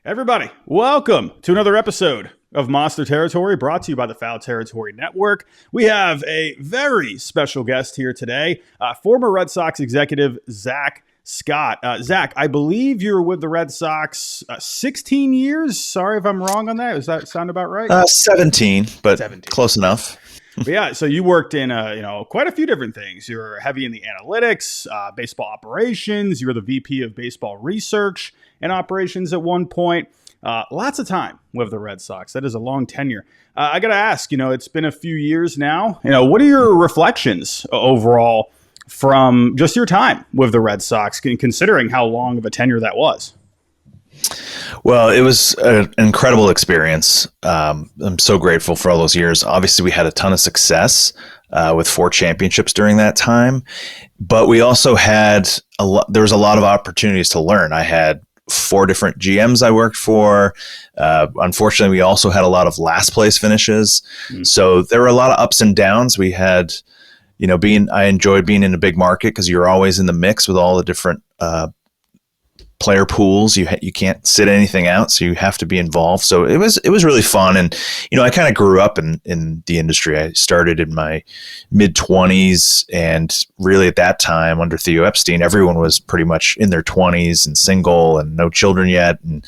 Everybody, welcome to another episode of Monster Territory, brought to you by the Foul Territory Network. We have a very special guest here today, former Red Sox executive Zack Scott. Zack, I believe you were with the Red Sox 16 years. Sorry if I'm wrong on that. Does that sound about right? 17, but 17. Close enough. But yeah, so you worked in quite a few different things. You were heavy in the analytics, baseball operations. You were the VP of baseball research and operations at one point. Lots of time with the Red Sox. That is a long tenure. I got to ask, it's been a few years now. What are your reflections overall from just your time with the Red Sox, considering how long of a tenure that was? Well, it was an incredible experience. I'm so grateful for all those years. Obviously, we had a ton of success with 4 championships during that time, but we also had there was a lot of opportunities to learn. I had 4 different GMs I worked for. Unfortunately, we also had a lot of last place finishes. So there were a lot of ups and downs. We had, I enjoyed being in a big market because you're always in the mix with all the different player pools. You can't sit anything out, so you have to be involved. So it was really fun. And, I kind of grew up in the industry. I started in my mid-20s, and really at that time under Theo Epstein, everyone was pretty much in their 20s and single and no children yet. And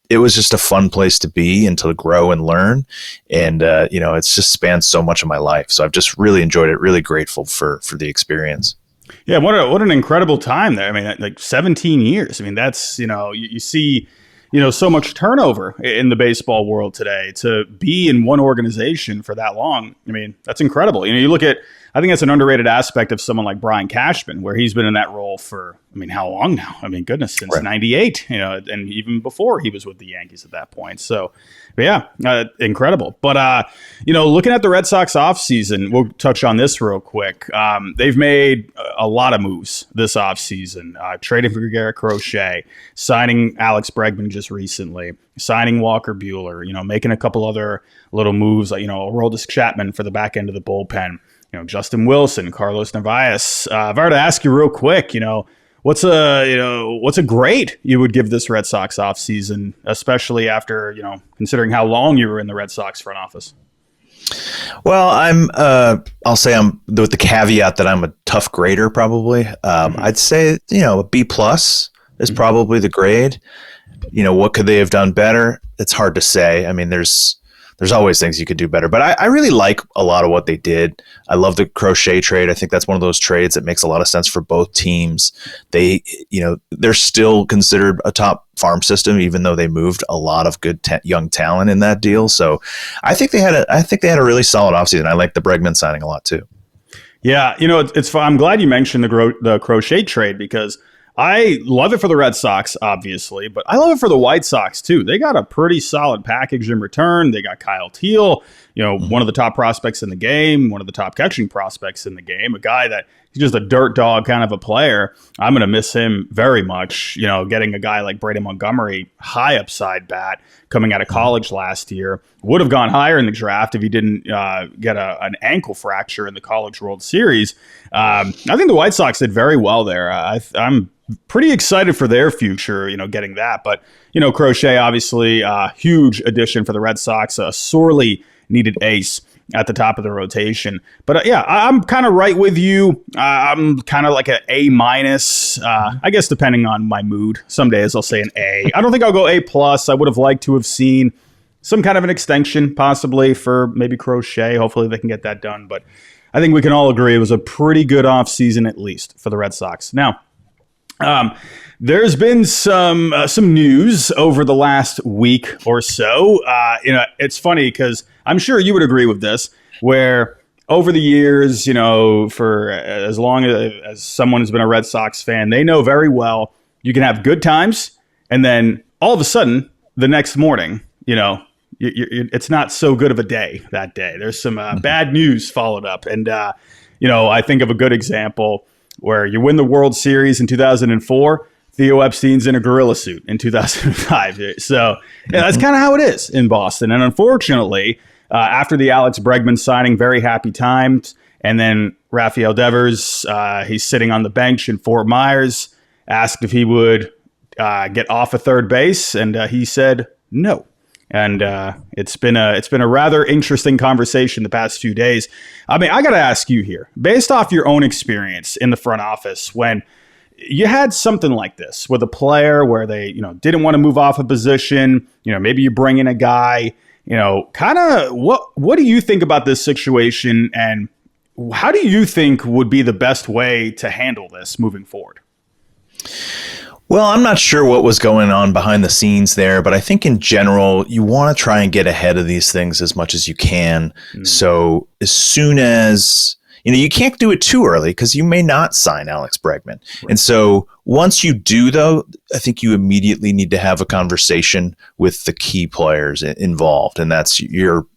it was just a fun place to be and to grow and learn. And, it's just spanned so much of my life. So I've just really enjoyed it, really grateful for the experience. Yeah, what an incredible time there. I mean, like 17 years. I mean, that's, you see, so much turnover in the baseball world today. To be in one organization for that long, I mean, that's incredible. You look at, I think that's an underrated aspect of someone like Brian Cashman, where he's been in that role for, how long now? I mean, goodness, since '98, and even before he was with the Yankees at that point. So, yeah, incredible. But, looking at the Red Sox offseason, we'll touch on this real quick. They've made a lot of moves this offseason, trading for Garrett Crochet, signing Alex Bregman just recently, signing Walker Buehler, making a couple other little moves, like, Aroldis Chapman for the back end of the bullpen. Justin Wilson, Carlos Narvaez. If I were to ask you real quick, what's a grade you would give this Red Sox offseason, especially after, considering how long you were in the Red Sox front office? Well, I'll say I'm with the caveat that I'm a tough grader probably. I'd say, a B+ is probably the grade. What could they have done better? It's hard to say. I mean, there's always things you could do better, but I really like a lot of what they did. I love the Crochet trade. I think that's one of those trades that makes a lot of sense for both teams. They're still considered a top farm system, even though they moved a lot of good young talent in that deal. So I think they had a really solid offseason. I like the Bregman signing a lot too. Yeah. It's fun. I'm glad you mentioned the Crochet trade, because I love it for the Red Sox, obviously, but I love it for the White Sox, too. They got a pretty solid package in return. They got Kyle Teal, one of the top prospects in the game, one of the top catching prospects in the game, a guy that he's just a dirt dog kind of a player. I'm going to miss him very much. Getting a guy like Brady Montgomery, high upside bat, coming out of college last year, would have gone higher in the draft if he didn't get an ankle fracture in the College World Series. I think the White Sox did very well there. I'm pretty excited for their future, getting that. But, Crochet, obviously, a huge addition for the Red Sox, a sorely needed ace at the top of the rotation. But I'm kind of right with you. I'm kind of like an A-, I guess, depending on my mood. Some days I'll say an A. I don't think I'll go A+. I would have liked to have seen some kind of an extension possibly for maybe Crochet. Hopefully they can get that done. But I think we can all agree it was a pretty good offseason, at least for the Red Sox. Now, there's been some news over the last week or so. It's funny because I'm sure you would agree with this, where over the years, for as long as someone has been a Red Sox fan, they know very well you can have good times, and then all of a sudden, the next morning, it's not so good of a day that day. There's some bad news followed up. And, I think of a good example where you win the World Series in 2004, Theo Epstein's in a gorilla suit in 2005. So that's kind of how it is in Boston. And unfortunately, after the Alex Bregman signing, very happy times. And then Rafael Devers, he's sitting on the bench in Fort Myers, asked if he would get off of third base? And he said no. And it's been a rather interesting conversation the past few days. I mean, I got to ask you here, based off your own experience in the front office, when you had something like this with a player where they, didn't want to move off a position, maybe you bring in a guy, kind of what do you think about this situation, and how do you think would be the best way to handle this moving forward? Well, I'm not sure what was going on behind the scenes there, but I think in general, you want to try and get ahead of these things as much as you can. So as soon as, you can't do it too early because you may not sign Alex Bregman. Right. And so once you do, though, I think you immediately need to have a conversation with the key players involved. And that's your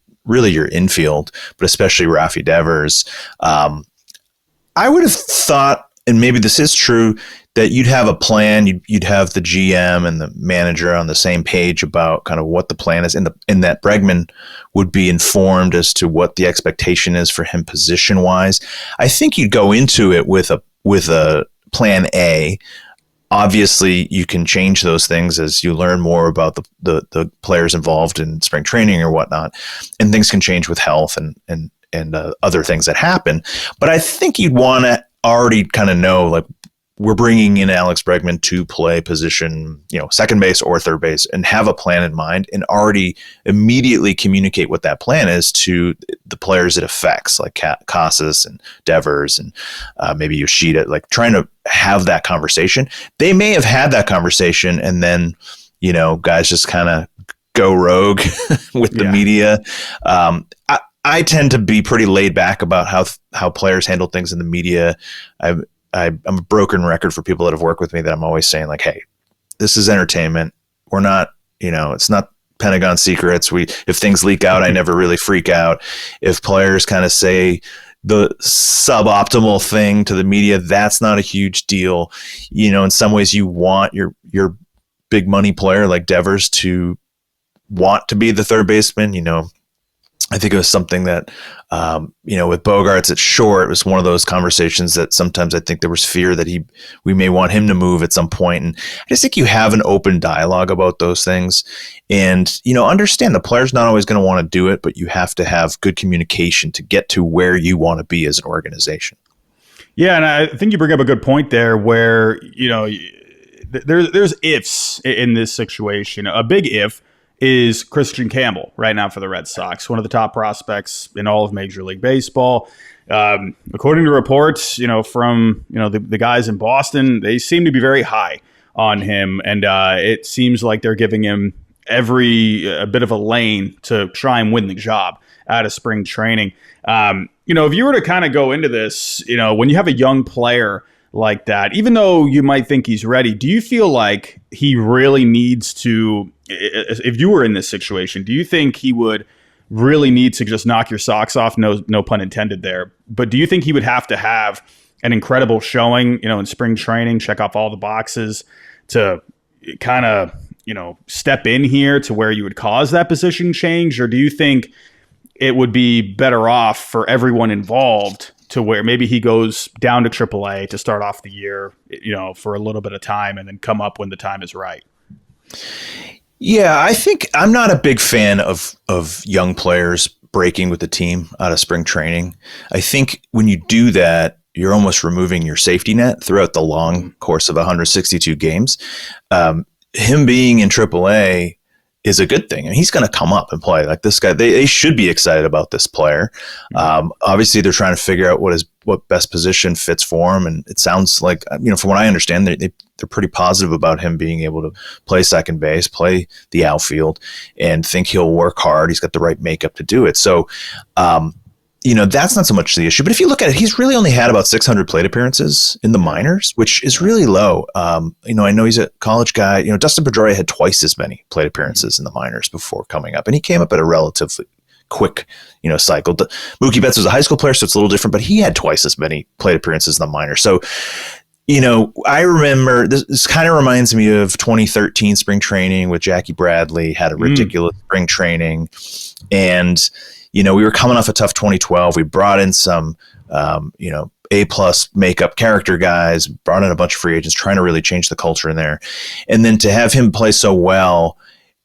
infield, but especially Rafael Devers. I would have thought, and maybe this is true, that you'd have a plan, you'd have the GM and the manager on the same page about kind of what the plan is, and that Bregman would be informed as to what the expectation is for him position-wise. I think you'd go into it with a plan A. Obviously, you can change those things as you learn more about the players involved in spring training or whatnot, and things can change with health and other things that happen. But I think you'd want to already kind of know, like, we're bringing in Alex Bregman to play position, second base or third base, and have a plan in mind and already immediately communicate what that plan is to the players it affects, like Casas and Devers and maybe Yoshida, like trying to have that conversation. They may have had that conversation and then, guys just kind of go rogue with the media. I tend to be pretty laid back about how players handle things in the media. I'm a broken record for people that have worked with me, that I'm always saying, like, hey, this is entertainment. We're not, it's not Pentagon secrets. If things leak out, I never really freak out. If players kind of say the suboptimal thing to the media, that's not a huge deal. In some ways you want your big money player like Devers to want to be the third baseman. I think it was something that, with Bogaerts at short, it was one of those conversations that sometimes I think there was fear that we may want him to move at some point. And I just think you have an open dialogue about those things and, understand the player's not always going to want to do it, but you have to have good communication to get to where you want to be as an organization. Yeah. And I think you bring up a good point there where, there's ifs in this situation. A big if is Triston Campbell right now for the Red Sox, one of the top prospects in all of Major League Baseball. According to reports, from the guys in Boston, they seem to be very high on him, and it seems like they're giving him a bit of a lane to try and win the job out of spring training. If you were to kind of go into this, when you have a young player like that, even though you might think he's ready, do you feel like he really needs to, if you were in this situation, do you think he would really need to just knock your socks off? No pun intended there. But do you think he would have to have an incredible showing, in spring training, check off all the boxes to kind of, step in here to where you would cause that position change? Or do you think it would be better off for everyone involved to where maybe he goes down to AAA to start off the year, for a little bit of time and then come up when the time is right? Yeah, I think I'm not a big fan of young players breaking with the team out of spring training. I think when you do that, you're almost removing your safety net throughout the long course of 162 games. Him being in AAA is a good thing. And he's going to come up and play. Like, this guy, they should be excited about this player. Obviously, they're trying to figure out what best position fits for him. And it sounds like, from what I understand, they're pretty positive about him being able to play second base, play the outfield, and think he'll work hard. He's got the right makeup to do it. So, that's not so much the issue. But if you look at it, he's really only had about 600 plate appearances in the minors, which is really low. I know he's a college guy. Dustin Pedroia had twice as many plate appearances in the minors before coming up, and he came up at a relatively quick, cycle. Mookie Betts was a high school player, so it's a little different, but he had twice as many plate appearances in the minors. So, I remember this kind of reminds me of 2013 spring training with Jackie Bradley, had a ridiculous spring training, and we were coming off a tough 2012. We brought in some, A-plus makeup character guys, brought in a bunch of free agents, trying to really change the culture in there. And then to have him play so well,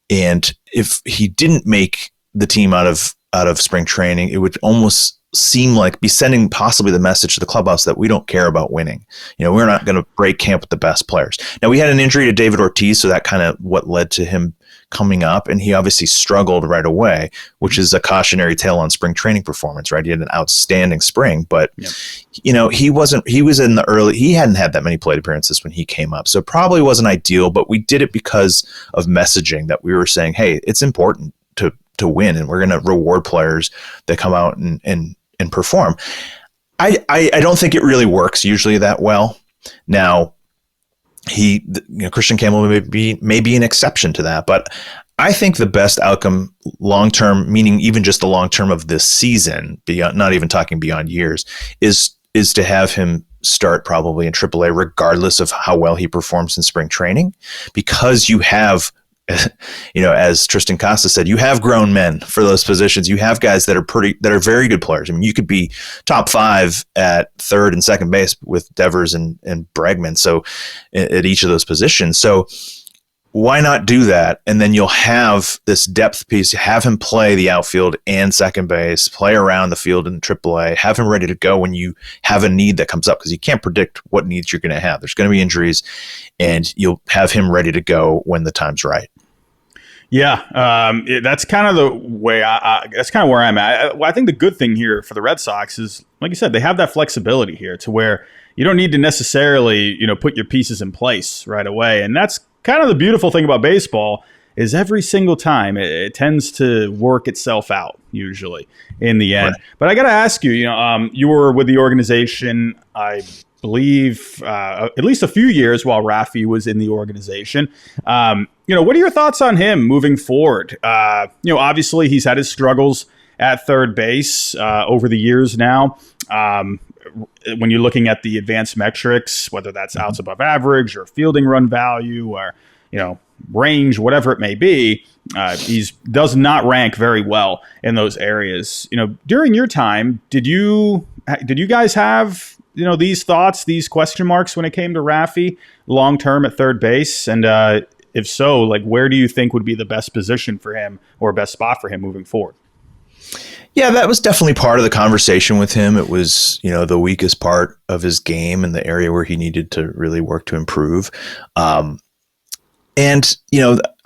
and if he didn't make the team out of spring training, it would almost seem like be sending possibly the message to the clubhouse that we don't care about winning. We're not going to break camp with the best players. Now, we had an injury to David Ortiz, so that kind of what led to him coming up, and he obviously struggled right away, which is a cautionary tale on spring training performance, right? He had an outstanding spring, but he hadn't had that many plate appearances when he came up, so it probably wasn't ideal, but we did it because of messaging that we were saying, hey, it's important to win, and we're going to reward players that come out and perform. I don't think it really works usually that well. Now, Christian Campbell may be an exception to that, but I think the best outcome long term, meaning even just the long term of this season, beyond, not even talking beyond years, is to have him start probably in AAA, regardless of how well he performs in spring training, because you have, as Triston Casas said, you have grown men for those positions. You have guys that are very good players. I mean, you could be top 5 at third and second base with Devers and Bregman. So at each of those positions. So why not do that? And then you'll have this depth piece. Have him play the outfield and second base, play around the field in AAA, have him ready to go when you have a need that comes up, because you can't predict what needs you're going to have. There's going to be injuries, and you'll have him ready to go when the time's right. Yeah, that's kind of the way that's kind of where I'm at. I think the good thing here for the Red Sox is, like you said, they have that flexibility here to where you don't need to necessarily, put your pieces in place right away. And that's kind of the beautiful thing about baseball, is every single time it tends to work itself out usually in the end. Right. But I got to ask you, you were with the organization, I believe, at least a few years while Rafi was in the organization. What are your thoughts on him moving forward? Obviously he's had his struggles at third base over the years now. When you're looking at the advanced metrics, whether that's outs above average or fielding run value or, range, whatever it may be, he does not rank very well in those areas. During your time, did you guys have, these thoughts, these question marks when it came to Rafi long-term at third base? And if so, where do you think would be the best position for him or best spot for him moving forward? Yeah, that was definitely part of the conversation with him. It was, the weakest part of his game and the area where he needed to really work to improve. And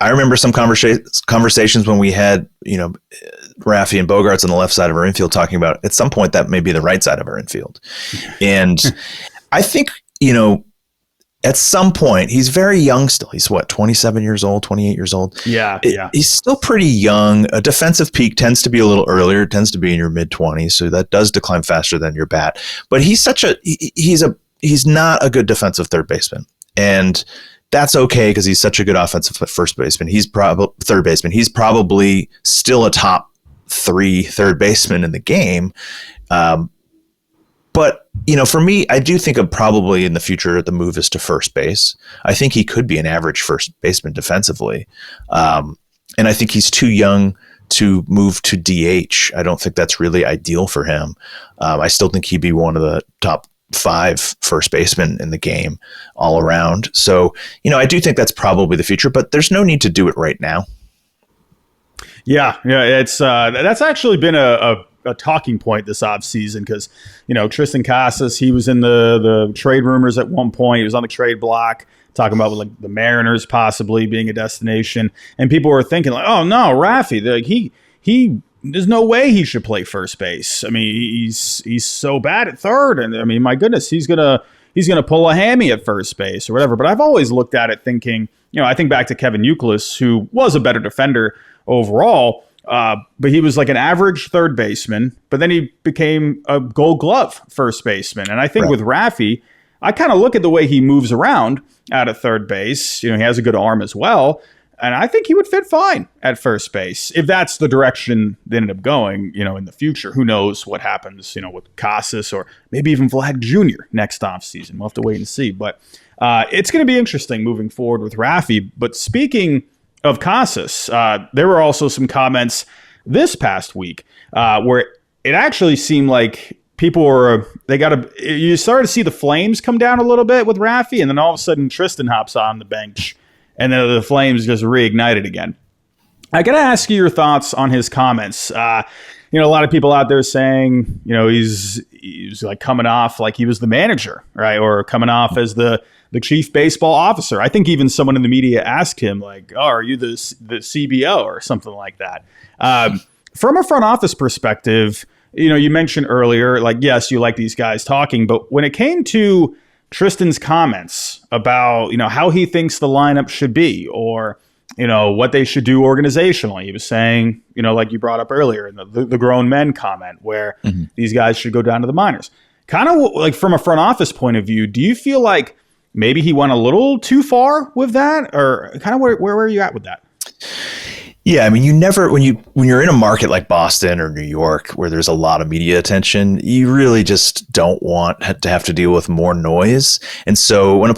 I remember some conversations when we had, Rafi and Bogarts on the left side of our infield talking about at some point that may be the right side of our infield. And I think, at some point, he's very young still. He's 27 years old, 28 years old. Yeah. He's still pretty young. A defensive peak tends to be a little earlier. It tends to be in your mid-20s, so that does decline faster than your bat. But he's not a good defensive third baseman. And that's okay, because he's such a good offensive first baseman. Third baseman. He's probably still a top 3 third baseman in the game. But, for me, I do think of probably in the future the move is to first base. I think he could be an average first baseman defensively. And I think he's too young to move to DH. I don't think that's really ideal for him. I still think he'd be one of the top 5 first basemen in the game all around. So, I do think that's probably the future, but there's no need to do it right now. Yeah, it's that's actually been a talking point this offseason, because, Triston Casas, he was in the trade rumors at one point. He was on the trade block talking about the Mariners possibly being a destination. And people were thinking oh no, Rafi, he there's no way he should play first base. I mean, he's so bad at third. And I mean, my goodness, he's going to pull a hammy at first base or whatever. But I've always looked at it thinking, I think back to Kevin Youkilis, who was a better defender overall, but he was an average third baseman, but then he became a Gold Glove first baseman. And I think with Rafi, I kind of look at the way he moves around out of third base. He has a good arm as well. And I think he would fit fine at first base if that's the direction they ended up going, in the future. Who knows what happens, with Casas or maybe even Vlad Jr. next offseason. We'll have to wait and see. But it's going to be interesting moving forward with Rafi. But speaking of Casas, there were also some comments this past week where it actually seemed like people were, you started to see the flames come down a little bit with Rafi, and then all of a sudden Triston hops on the bench, and then the flames just reignited again. I got to ask you your thoughts on his comments. A lot of people out there saying, he's like coming off like he was the manager, right? Or coming off as the chief baseball officer. I think even someone in the media asked him, like, "Oh, are you the CBO or something like that?" From a front office perspective, you mentioned earlier, like, yes, you like these guys talking, but when it came to Triston's comments about, how he thinks the lineup should be, or what they should do organizationally. He was saying, like you brought up earlier in the grown men comment, where these guys should go down to the minors. Kind of like from a front office point of view, do you feel like maybe he went a little too far with that, or kind of where are you at with that? Yeah, I mean, you never, when you're in a market like Boston or New York where there's a lot of media attention, you really just don't want to have to deal with more noise. And so when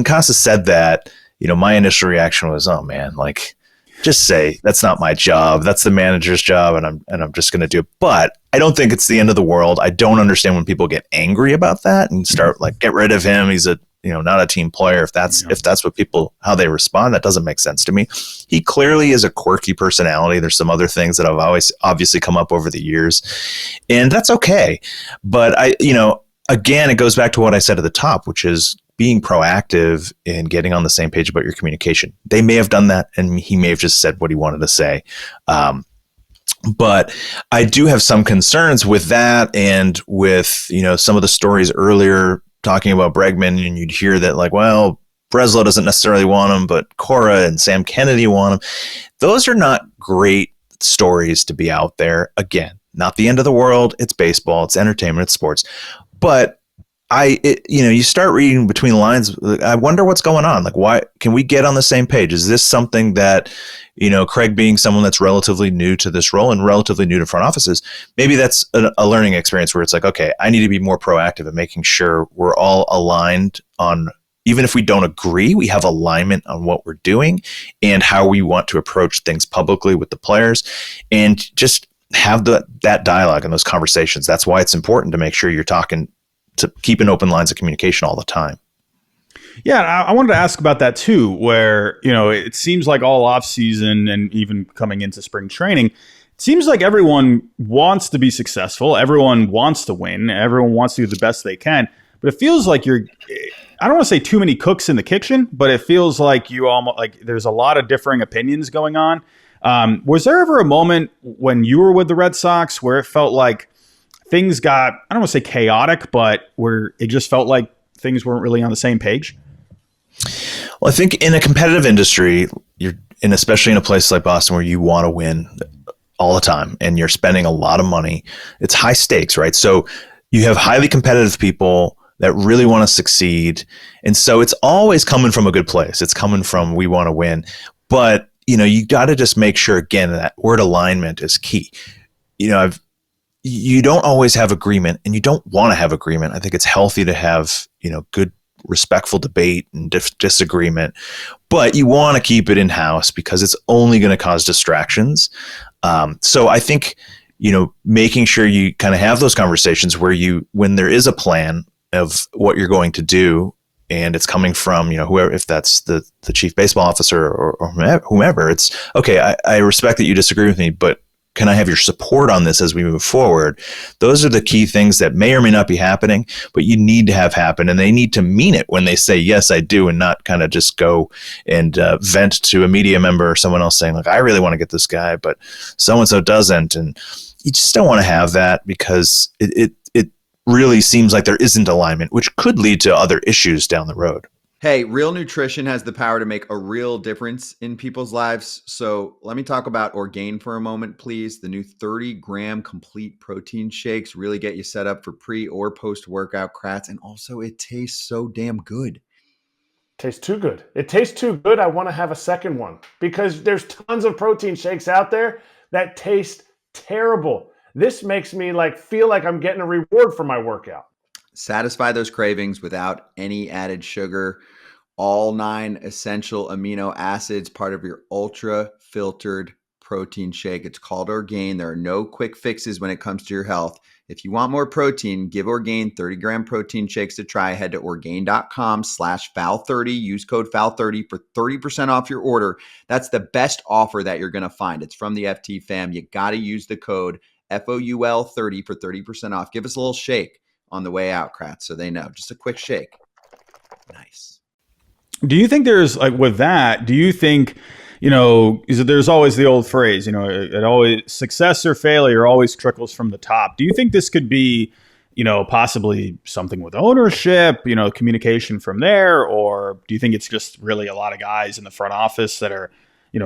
Casas said that, my initial reaction was, oh man, like, just say that's not my job. That's the manager's job, and I'm just going to do it. But I don't think it's the end of the world. I don't understand when people get angry about that and start like, get rid of him. He's not a team player. If that's what people, how they respond, that doesn't make sense to me. He clearly is a quirky personality. There's some other things that have always obviously come up over the years, and that's okay. But again, it goes back to what I said at the top, which is being proactive and getting on the same page about your communication. They may have done that, and he may have just said what he wanted to say. But I do have some concerns with that, and with, some of the stories earlier talking about Bregman, and you'd hear that like, well, Breslow doesn't necessarily want him, but Cora and Sam Kennedy want him. Those are not great stories to be out there. Again, not the end of the world. It's baseball. It's entertainment. It's sports. But you start reading between the lines. I wonder what's going on. Like, why can we get on the same page? Is this something that, Craig being someone that's relatively new to this role and relatively new to front offices, maybe that's a learning experience where it's like, okay, I need to be more proactive in making sure we're all aligned on, even if we don't agree, we have alignment on what we're doing and how we want to approach things publicly with the players, and just have that dialogue and those conversations. That's why it's important to make sure you're talking, to keep an open lines of communication all the time. Yeah, I wanted to ask about that too, where, it seems like all off season and even coming into spring training, it seems like everyone wants to be successful. Everyone wants to win. Everyone wants to do the best they can. But it feels like I don't want to say too many cooks in the kitchen, but it feels like there's a lot of differing opinions going on. Was there ever a moment when you were with the Red Sox where it felt like things got, I don't want to say chaotic, but where it just felt like things weren't really on the same page? Well, I think in a competitive industry, especially in a place like Boston where you want to win all the time and you're spending a lot of money, it's high stakes, right? So you have highly competitive people that really want to succeed. And so it's always coming from a good place. It's coming from, we want to win. But, you got to just make sure, again, that word alignment is key. You don't always have agreement, and you don't want to have agreement. I think it's healthy to have, good, respectful debate and disagreement, but you want to keep it in-house because it's only going to cause distractions. So I think, making sure you kind of have those conversations where when there is a plan of what you're going to do, and it's coming from, whoever, if that's the chief baseball officer or whomever, it's okay. I respect that you disagree with me, but can I have your support on this as we move forward? Those are the key things that may or may not be happening, but you need to have happen, and they need to mean it when they say, yes, I do, and not kind of just go and vent to a media member or someone else saying, like, I really want to get this guy, but so-and-so doesn't. And you just don't want to have that, because it really seems like there isn't alignment, which could lead to other issues down the road. Hey, real nutrition has the power to make a real difference in people's lives. So let me talk about Orgain for a moment, please. The new 30-gram complete protein shakes really get you set up for pre or post-workout crats. And also, it tastes so damn good. Tastes too good. It tastes too good. I want to have a second one, because there's tons of protein shakes out there that taste terrible. This makes me feel like I'm getting a reward for my workout. Satisfy those cravings without any added sugar. All 9 essential amino acids, part of your ultra filtered protein shake. It's called Orgain. There are no quick fixes when it comes to your health. If you want more protein, give Orgain 30-gram protein shakes to try. Head to Orgain.com/FOUL30. Use code FOUL30 for 30% off your order. That's the best offer that you're going to find. It's from the FT fam. You got to use the code FOUL30 for 30% off. Give us a little shake on the way out, Kratz, so they know. Just a quick shake. Nice. Do you think there's like with that, do you think, there's always the old phrase, it always success or failure always trickles from the top. Do you think this could be, possibly something with ownership, communication from there? Or do you think it's just really a lot of guys in the front office that are,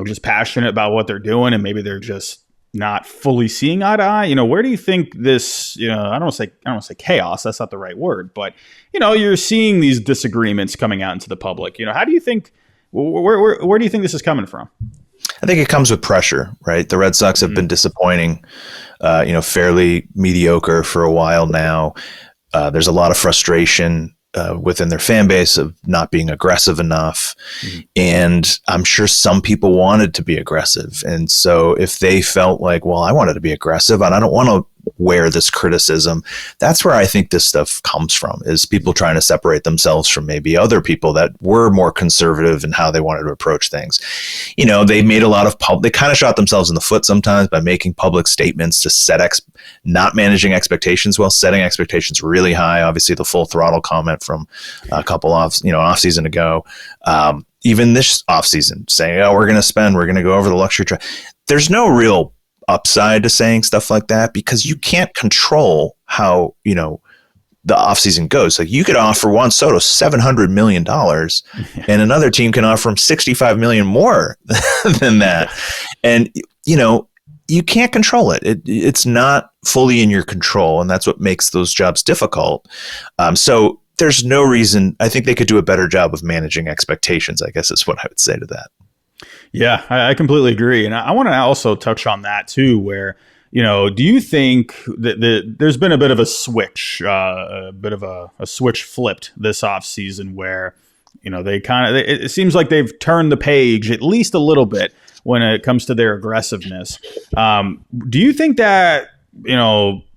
just passionate about what they're doing and maybe they're just not fully seeing eye to eye? Where do you think this, I don't want to say chaos, that's not the right word, but you're seeing these disagreements coming out into the public. How do you think, where do you think this is coming from? I think it comes with pressure, right? The Red Sox have been disappointing, fairly mediocre for a while now. There's a lot of frustration within their fan base of not being aggressive enough. And I'm sure some people wanted to be aggressive. And so if they felt like, well, I wanted to be aggressive and I don't want to wear this criticism, that's where I think this stuff comes from, is people trying to separate themselves from maybe other people that were more conservative in how they wanted to approach things. They made a lot of they kind of shot themselves in the foot sometimes by making public statements to set not managing expectations well, setting expectations really high. Obviously the full throttle comment from a couple off season ago, even this off season saying, we're going to go over the luxury track. There's no real upside to saying stuff like that because you can't control how, the offseason goes. Like you could offer Juan Soto $700 million and another team can offer him $65 million more than that. And, you can't control it. It's not fully in your control. And that's what makes those jobs difficult. So there's no reason. I think they could do a better job of managing expectations, I guess is what I would say to that. Yeah, I completely agree. And I want to also touch on that too, where, do you think that there's been a bit of a switch, a switch flipped this offseason where, it seems like they've turned the page at least a little bit when it comes to their aggressiveness. Do you think that,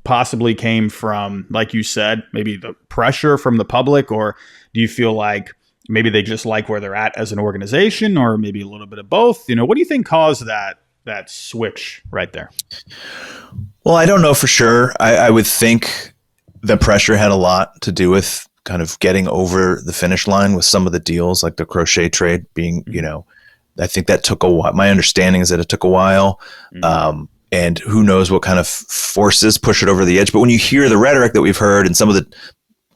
possibly came from, like you said, maybe the pressure from the public, or do you feel like maybe they just like where they're at as an organization, or maybe a little bit of both? What do you think caused that switch right there? Well, I don't know for sure. I would think the pressure had a lot to do with kind of getting over the finish line with some of the deals, like the Crochet trade being, I think that took a while. My understanding is that it took a while. And who knows what kind of forces push it over the edge. But when you hear the rhetoric that we've heard and some of the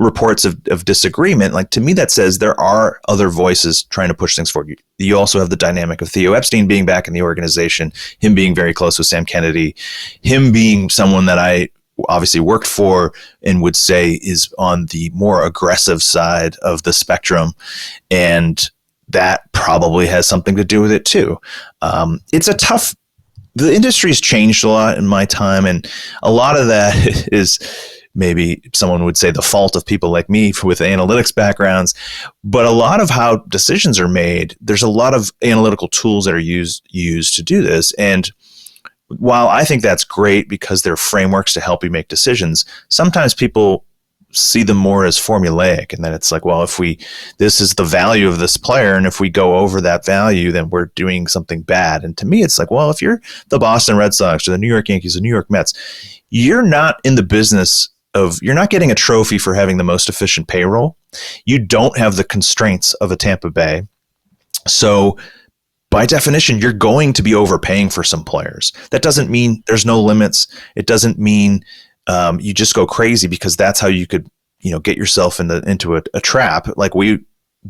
reports of disagreement, like to me that says there are other voices trying to push things forward. You also have the dynamic of Theo Epstein being back in the organization, him being very close with Sam Kennedy, him being someone that I obviously worked for and would say is on the more aggressive side of the spectrum. And that probably has something to do with it too. The industry's changed a lot in my time, and a lot of that is maybe someone would say the fault of people like me with analytics backgrounds, but a lot of how decisions are made, there's a lot of analytical tools that are used to do this. And while I think that's great because they're frameworks to help you make decisions, sometimes people see them more as formulaic, and then it's like, well, this is the value of this player, and if we go over that value, then we're doing something bad. And to me, it's like, well, if you're the Boston Red Sox or the New York Yankees, the New York Mets, you're not in the business you're not getting a trophy for having the most efficient payroll. You don't have the constraints of a Tampa Bay. So by definition, you're going to be overpaying for some players. That doesn't mean there's no limits. It doesn't mean you just go crazy, because that's how you could, get yourself into a trap like we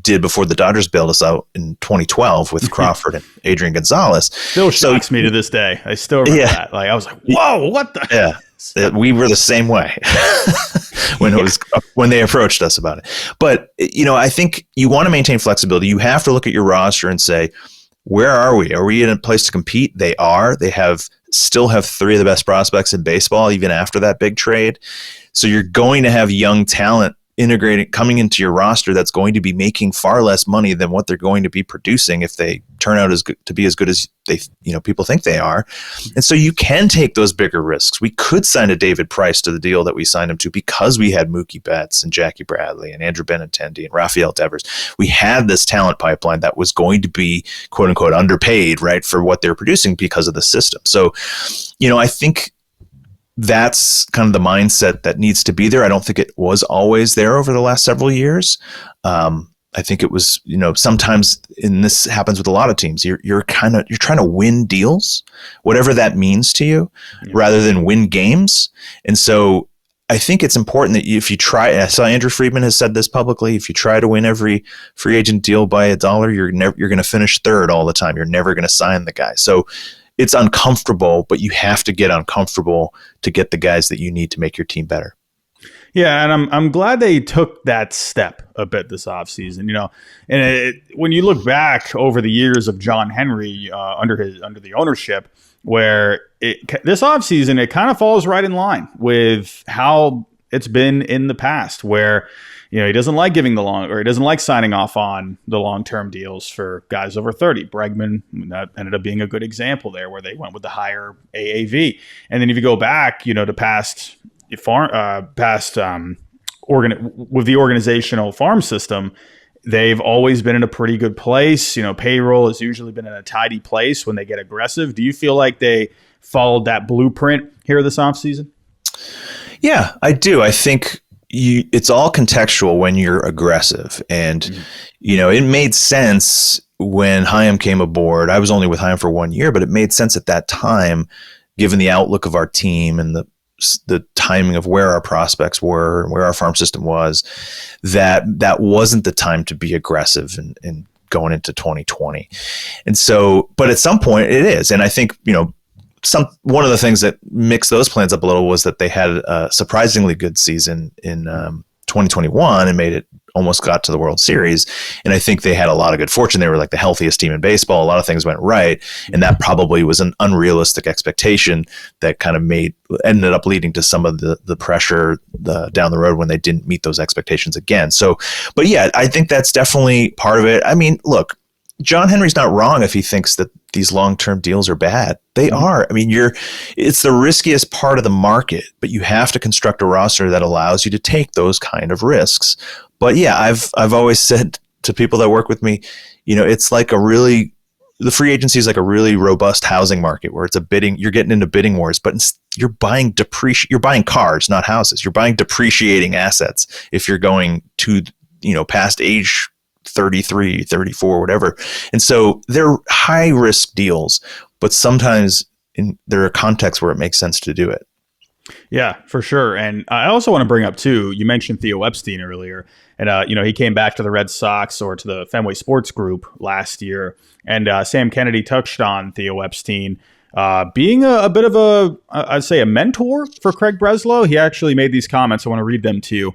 did before the Dodgers bailed us out in 2012 with Crawford and Adrian Gonzalez. Still shocks me to this day. I still remember that. Like I was like, whoa, what the? Yeah, we were the same way when they approached us about it. But I think you want to maintain flexibility. You have to look at your roster and say, where are we? Are we in a place to compete? They are. They still have three of the best prospects in baseball, even after that big trade. So you're going to have young talent coming into your roster that's going to be making far less money than what they're going to be producing if they turn out to be as good as they, people think they are. And so you can take those bigger risks. We could sign a David Price to the deal that we signed him to because we had Mookie Betts and Jackie Bradley and Andrew Benintendi and Rafael Devers. We had this talent pipeline that was going to be quote unquote underpaid, right, for what they're producing because of the system. So, I think that's kind of the mindset that needs to be there. I don't think it was always there over the last several years. I think it was, sometimes, and this happens with a lot of teams, you're trying to win deals, whatever that means to you, rather than win games. And so I think it's important that if you try, I saw Andrew Friedman has said this publicly, if you try to win every free agent deal by $1, you're going to finish third all the time. You're never going to sign the guy. So it's uncomfortable, but you have to get uncomfortable to get the guys that you need to make your team better. Yeah, and I'm glad they took that step a bit this offseason, And when you look back over the years of John Henry under the ownership, where this offseason, it kind of falls right in line with how it's been in the past, where he doesn't like he doesn't like signing off on the long-term deals for guys over 30. Bregman, that ended up being a good example there, where they went with the higher AAV. And then if you go back, to with the organizational farm system, they've always been in a pretty good place. Payroll has usually been in a tidy place when they get aggressive. Do you feel like they followed that blueprint here this offseason? Yeah, I do. I think it's all contextual when you're aggressive. And, it made sense when Chaim came aboard. I was only with Chaim for 1 year, but it made sense at that time, given the outlook of our team and the timing of where our prospects were and where our farm system was, that wasn't the time to be aggressive and going into 2020. And so, but at some point it is. And I think, one of the things that mixed those plans up a little was that they had a surprisingly good season in 2021 and almost got to the World Series. And I think they had a lot of good fortune. They were like the healthiest team in baseball. A lot of things went right. And that probably was an unrealistic expectation that kind of ended up leading to some of the pressure down the road when they didn't meet those expectations again. So, but yeah, I think that's definitely part of it. I mean, look, John Henry's not wrong if he thinks that these long-term deals are bad. They are. I mean, it's the riskiest part of the market, but you have to construct a roster that allows you to take those kind of risks. But yeah, I've always said to people that work with me, it's like the free agency is like a really robust housing market where you're getting into bidding wars, but you're buying cars, not houses. You're buying depreciating assets if you're going to, past age 33, 34, whatever. And so they're high risk deals, but sometimes there are contexts where it makes sense to do it. Yeah, for sure. And I also want to bring up too, you mentioned Theo Epstein earlier, and he came back to the Red Sox or to the Fenway Sports Group last year. And Sam Kennedy touched on Theo Epstein being a bit of I'd say a mentor for Craig Breslow. He actually made these comments. I want to read them to you,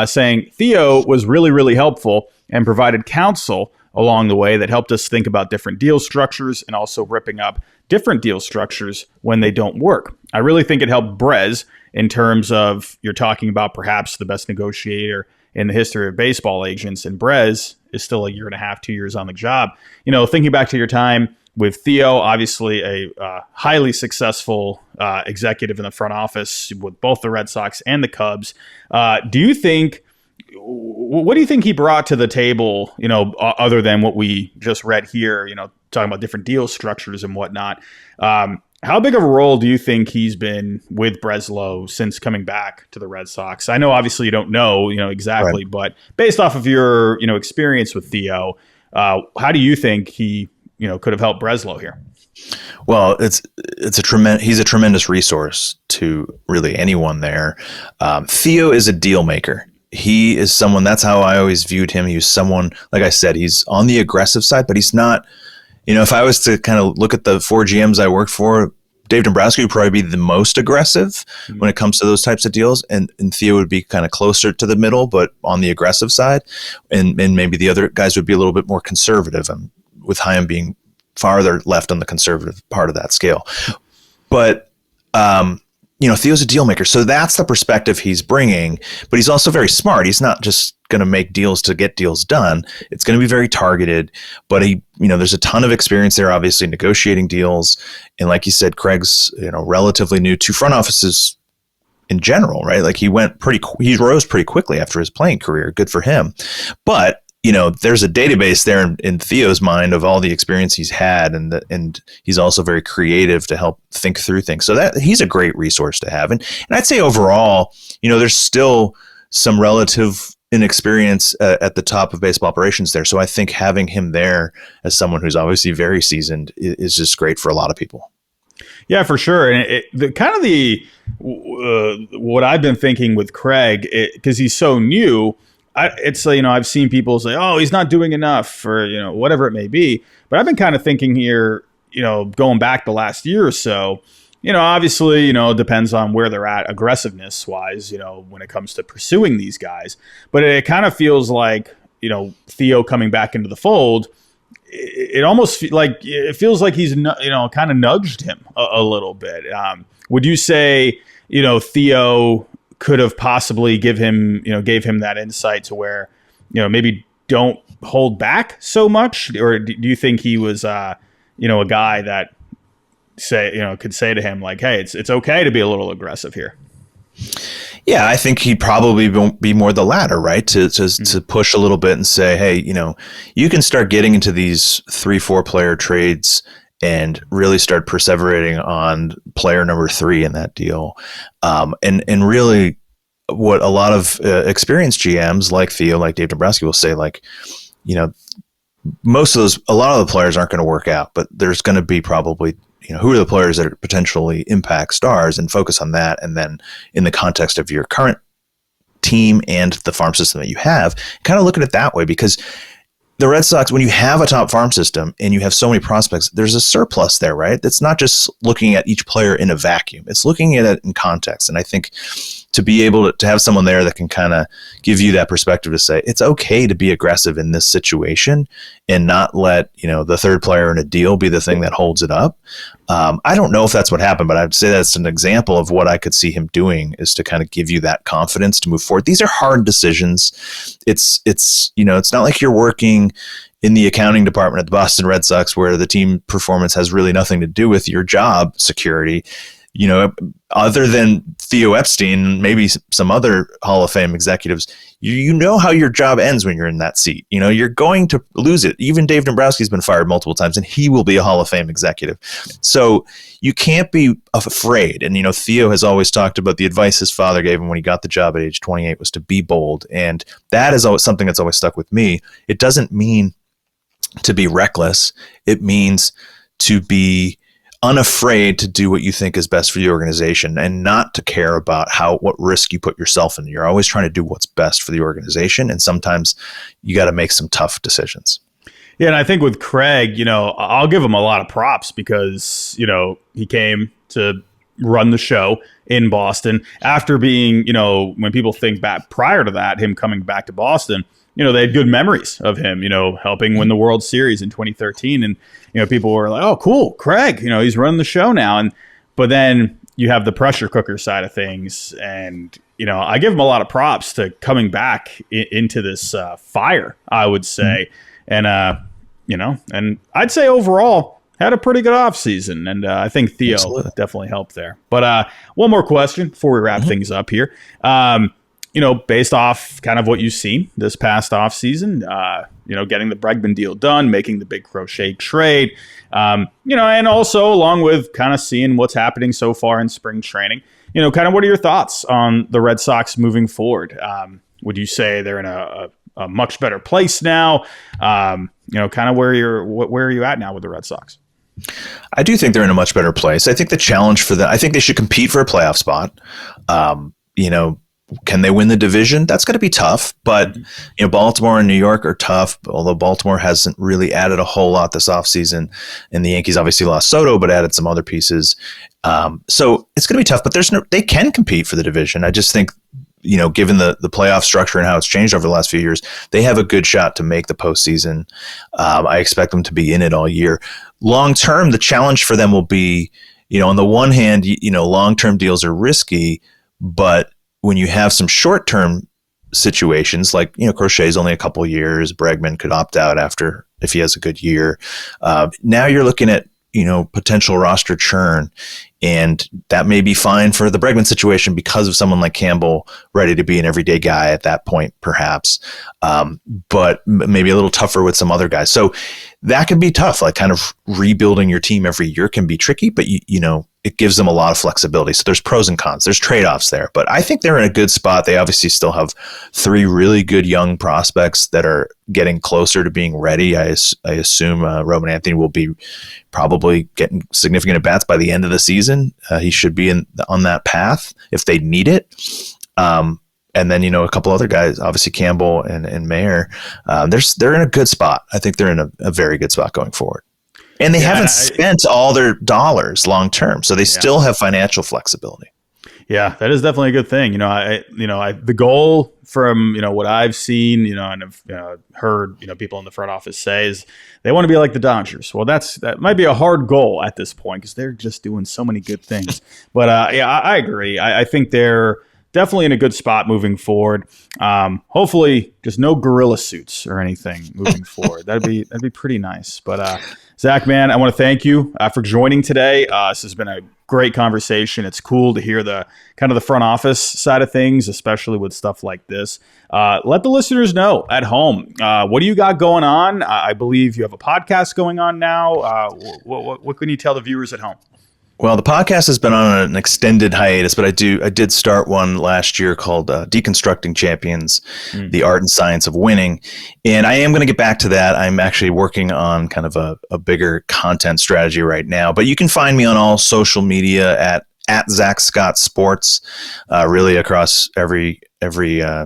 saying Theo was really, really helpful and provided counsel along the way that helped us think about different deal structures and also ripping up different deal structures when they don't work. I really think it helped Brez in terms of you're talking about perhaps the best negotiator in the history of baseball agents, and Brez is still 1.5 years, 2 years on the job. Thinking back to your time with Theo, obviously a highly successful executive in the front office with both the Red Sox and the Cubs. What do you think he brought to the table, other than what we just read here, talking about different deal structures and whatnot? How big of a role do you think he's been with Breslow since coming back to the Red Sox? I know obviously you don't know, exactly, right, but based off of your, experience with Theo, how do you think he, could have helped Breslow here? Well, he's a tremendous resource to really anyone there. Theo is a deal maker. He is someone, that's how I always viewed him. He was someone, like I said, he's on the aggressive side, but he's not, if I was to kind of look at the 4 GMs I worked for, Dave Dombrowski would probably be the most aggressive when it comes to those types of deals. And Theo would be kind of closer to the middle, but on the aggressive side. And maybe the other guys would be a little bit more conservative, with Chaim being farther left on the conservative part of that scale. But Theo's a deal maker. So that's the perspective he's bringing, but he's also very smart. He's not just going to make deals to get deals done. It's going to be very targeted, but there's a ton of experience there, obviously negotiating deals. And like you said, Craig's, relatively new to front offices in general, right? Like he rose pretty quickly after his playing career. Good for him. But there's a database there in Theo's mind of all the experience he's had, and he's also very creative to help think through things. So that he's a great resource to have. And I'd say overall, there's still some relative inexperience at the top of baseball operations there. So I think having him there as someone who's obviously very seasoned is just great for a lot of people. Yeah, for sure. And what I've been thinking with Craig, because he's so new, I've seen people say, oh, he's not doing enough, or, whatever it may be. But I've been kind of thinking here, going back the last year or so, obviously, it depends on where they're at aggressiveness wise, when it comes to pursuing these guys. But it kind of feels like, Theo coming back into the fold, it almost feels like he's, kind of nudged him a little bit. Would you say, Theo could have possibly gave him that insight to where, maybe don't hold back so much? Or do you think he was, a guy that could say to him like, hey, it's okay to be a little aggressive here? Yeah, I think he'd probably be more the latter, right? To push a little bit and say, hey, you can start getting into these 3-4 player trades and really start perseverating on player number 3 in that deal. And really what a lot of experienced GMs like Theo, like Dave Dombrowski will say, like, a lot of the players aren't going to work out, but there's going to be probably, who are the players that potentially impact stars, and focus on that. And then in the context of your current team and the farm system that you have, kind of look at it that way, because the Red Sox, when you have a top farm system and you have so many prospects, there's a surplus there, right? That's not just looking at each player in a vacuum. It's looking at it in context. And I think to be able to have someone there that can kind of give you that perspective to say, it's okay to be aggressive in this situation and not let, the third player in a deal be the thing that holds it up. I don't know if that's what happened, but I'd say that's an example of what I could see him doing, is to kind of give you that confidence to move forward. These are hard decisions. It's not like you're working in the accounting department at the Boston Red Sox where the team performance has really nothing to do with your job security. Other than Theo Epstein, maybe some other Hall of Fame executives, you know how your job ends when you're in that seat. You're going to lose it. Even Dave Dombrowski's been fired multiple times, and he will be a Hall of Fame executive. So you can't be afraid. And, Theo has always talked about the advice his father gave him when he got the job at age 28 was to be bold. And that is always something that's always stuck with me. It doesn't mean to be reckless. It means to be unafraid to do what you think is best for the organization, and not to care about what risk you put yourself in. You're always trying to do what's best for the organization, and sometimes you got to make some tough decisions. Yeah, and I think with Craig, I'll give him a lot of props because, he came to run the show in Boston after being, when people think back prior to that, him coming back to Boston, they had good memories of him, helping win the World Series in 2013. And, people were like, oh, cool, Craig, he's running the show now. But then you have the pressure cooker side of things. And, I give him a lot of props to coming back into this fire, I would say. And, and I'd say overall had a pretty good offseason. And I think Theo definitely helped there. But one more question before we wrap things up here. Based off kind of what you've seen this past offseason, getting the Bregman deal done, making the big Crochet trade, and also along with kind of seeing what's happening so far in spring training, kind of what are your thoughts on the Red Sox moving forward? Would you say they're in a much better place now? Kind of where are you at now with the Red Sox? I do think they're in a much better place. I think the challenge for them, I think they should compete for a playoff spot. Can they win the division? That's going to be tough, but Baltimore and New York are tough, although Baltimore hasn't really added a whole lot this offseason, and the Yankees obviously lost Soto, but added some other pieces. So it's going to be tough, but they can compete for the division. I just think, given the playoff structure and how it's changed over the last few years, they have a good shot to make the postseason. I expect them to be in it all year. Long term, the challenge for them will be, on the one hand, long-term deals are risky, but when you have some short-term situations like, Crochet is only a couple years, Bregman could opt out after if he has a good year. Now you're looking at, potential roster churn, and that may be fine for the Bregman situation because of someone like Campbell ready to be an everyday guy at that point, perhaps. But maybe a little tougher with some other guys. So that can be tough. Like kind of rebuilding your team every year can be tricky, but it gives them a lot of flexibility. So there's pros and cons. There's trade-offs there, but I think they're in a good spot. They obviously still have 3 really good young prospects that are getting closer to being ready. I assume Roman Anthony will be probably getting significant at bats by the end of the season. He should be on that path if they need it. And then, a couple other guys, obviously Campbell and Mayer, they're in a good spot. I think they're in a very good spot going forward. And they haven't spent all their dollars long term, so they still have financial flexibility. Yeah, that is definitely a good thing. The goal from what I've seen, and have heard people in the front office say is they want to be like the Dodgers. Well, that might be a hard goal at this point because they're just doing so many good things. But I agree. I think they're definitely in a good spot moving forward. Hopefully, just no gorilla suits or anything moving forward. That'd be pretty nice. But Zack, man, I want to thank you for joining today. This has been a great conversation. It's cool to hear the kind of the front office side of things, especially with stuff like this. Let the listeners know at home. What do you got going on? I believe you have a podcast going on now. What can you tell the viewers at home? Well, the podcast has been on an extended hiatus, but I did start one last year called Deconstructing Champions, The Art and Science of Winning. And I am going to get back to that. I'm actually working on kind of a bigger content strategy right now. But you can find me on all social media at Zack Scott Sports, really across every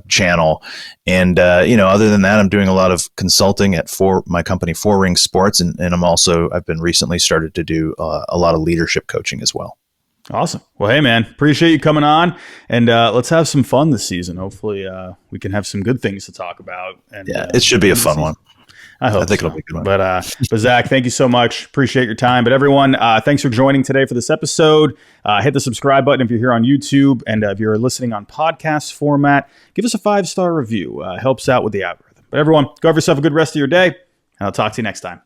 channel. And, other than that, I'm doing a lot of consulting at my company, 4 Ring Sports. And I've been recently started to do a lot of leadership coaching as well. Awesome. Well, hey, man, appreciate you coming on, and let's have some fun this season. Hopefully we can have some good things to talk about. And it should be a fun one. I think it'll be a good one. But Zack, thank you so much. Appreciate your time. But everyone, thanks for joining today for this episode. Hit the subscribe button if you're here on YouTube. And if you're listening on podcast format, give us a 5-star review. Helps out with the algorithm. But everyone, go have yourself a good rest of your day. And I'll talk to you next time.